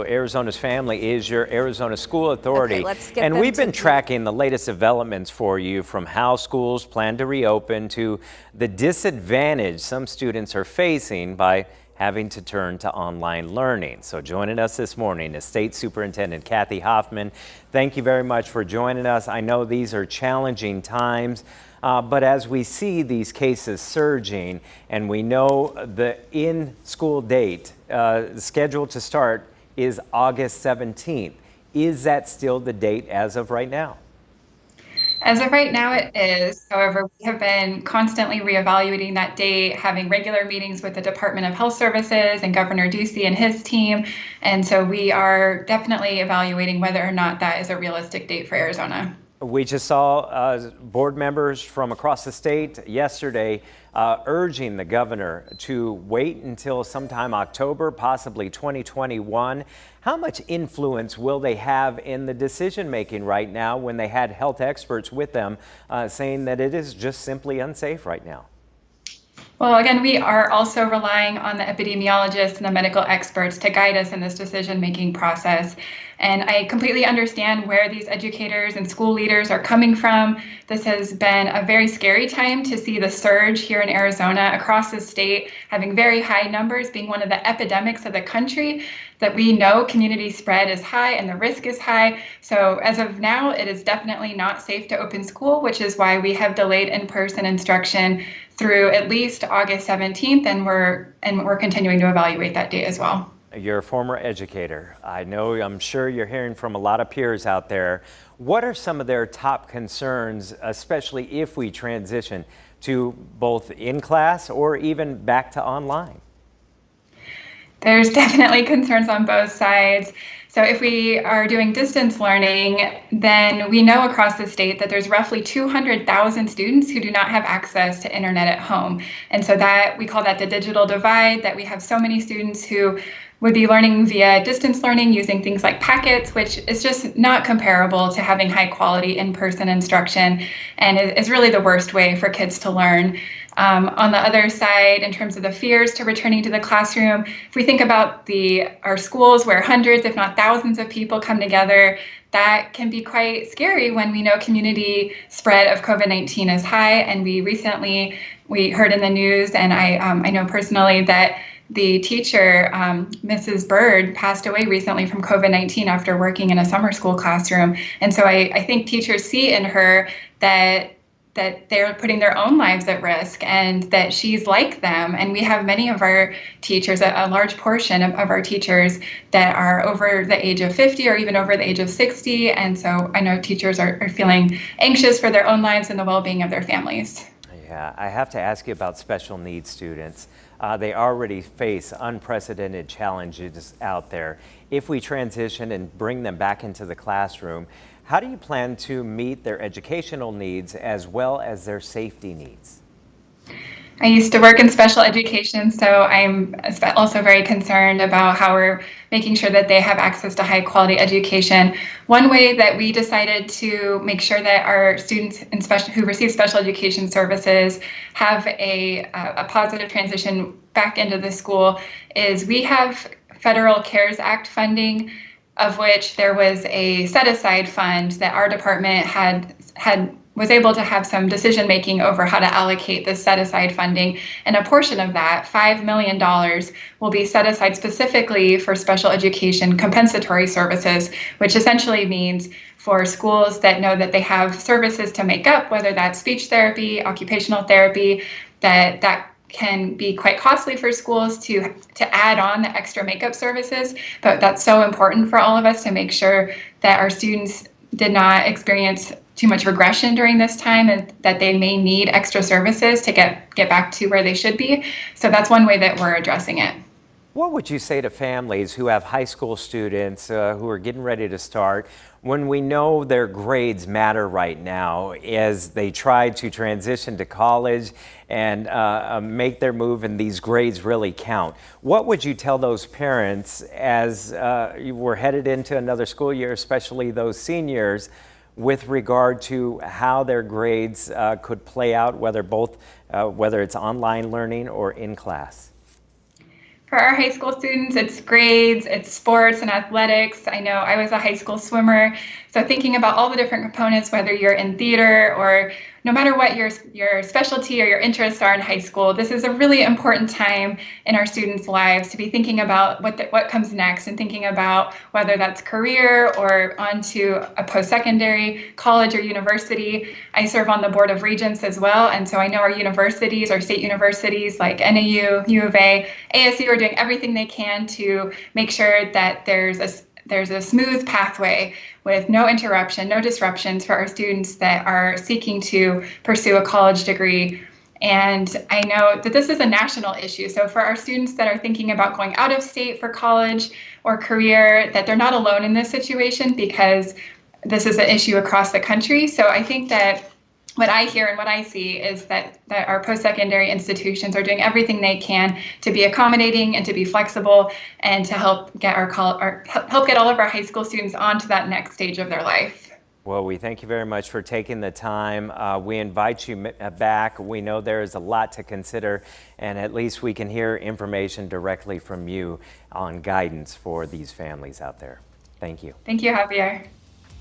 Arizona's Family is your Arizona School Authority. Okay, let's get and them we've been to tracking the latest developments for you, from how schools plan to reopen to the disadvantage some students are facing by having to turn to online learning. So joining us this morning is State Superintendent Kathy Hoffman. Thank you very much for joining us. I know these are challenging times, but as we see these cases surging and we know the in-school date scheduled to start is August 17th. Is that still the date as of right now? As of right now, it is. However, we have been constantly reevaluating that date, having regular meetings with the Department of Health Services and Governor Ducey and his team. And so we are definitely evaluating whether or not that is a realistic date for Arizona. We just saw board members from across the state yesterday urging the governor to wait until sometime October, possibly 2021. How much influence will they have in the decision making right now when they had health experts with them saying that it is just simply unsafe right now? Well, again, we are also relying on the epidemiologists and the medical experts to guide us in this decision-making process. And I completely understand where these educators and school leaders are coming from. This has been a very scary time to see the surge here in Arizona across the state, having very high numbers, being one of the epidemics of the country, that we know community spread is high and the risk is high. So as of now, it is definitely not safe to open school, which is why we have delayed in-person instruction through at least August 17th, and we're continuing to evaluate that date as well. You're a former educator. I'm sure you're hearing from a lot of peers out there. What are some of their top concerns, especially if we transition to both in class or even back to online? There's definitely concerns on both sides. So if we are doing distance learning, then we know across the state that there's roughly 200,000 students who do not have access to internet at home. And so that we call that the digital divide, that we have so many students who would be learning via distance learning using things like packets, which is just not comparable to having high quality in-person instruction, and is really the worst way for kids to learn. On the other side, in terms of the fears to returning to the classroom, if we think about our schools where hundreds, if not thousands of people come together, that can be quite scary when we know community spread of COVID-19 is high. And we heard in the news, and I know personally, that the teacher, Mrs. Bird, passed away recently from COVID-19 after working in a summer school classroom. And so I think teachers see in her that they're putting their own lives at risk and that she's like them. And we have many of our teachers, a large portion of our teachers, that are over the age of 50 or even over the age of 60. And so I know teachers are feeling anxious for their own lives and the well-being of their families. Yeah, I have to ask you about special needs students. They already face unprecedented challenges out there. If we transition and bring them back into the classroom, how do you plan to meet their educational needs as well as their safety needs? I used to work in special education, so I'm also very concerned about how we're making sure that they have access to high quality education. One way that we decided to make sure that our students who receive special education services have a positive transition back into the school is we have federal CARES Act funding, of which there was a set-aside fund that our department was able to have some decision making over how to allocate this set-aside funding. And a portion of that, $5 million, will be set aside specifically for special education compensatory services, which essentially means for schools that know that they have services to make up, whether that's speech therapy, occupational therapy, that can be quite costly for schools to add on the extra makeup services. But that's so important for all of us to make sure that our students did not experience too much regression during this time and that they may need extra services to get back to where they should be. So that's one way that we're addressing it. What would you say to families who have high school students who are getting ready to start when we know their grades matter right now as they try to transition to college and make their move and these grades really count? What would you tell those parents as we're headed into another school year, especially those seniors, with regard to how their grades could play out, whether it's online learning or in class? For our high school students, it's grades, it's sports and athletics. I know I was a high school swimmer, so thinking about all the different components, whether you're in theater or no matter what your specialty or your interests are in high school, this is a really important time in our students' lives to be thinking about what comes next and thinking about whether that's career or onto a post-secondary college or university. I serve on the Board of Regents as well, and so I know our universities, our state universities like NAU, U of A, ASU are doing everything they can to make sure that there's a smooth pathway with no interruption, no disruptions for our students that are seeking to pursue a college degree. And I know that this is a national issue. So for our students that are thinking about going out of state for college or career, that they're not alone in this situation because this is an issue across the country. So I think that what I hear and what I see is that our post-secondary institutions are doing everything they can to be accommodating and to be flexible and to help get help get all of our high school students onto that next stage of their life. Well, we thank you very much for taking the time. We invite you back. We know there is a lot to consider, and at least we can hear information directly from you on guidance for these families out there. Thank you. Thank you, Javier.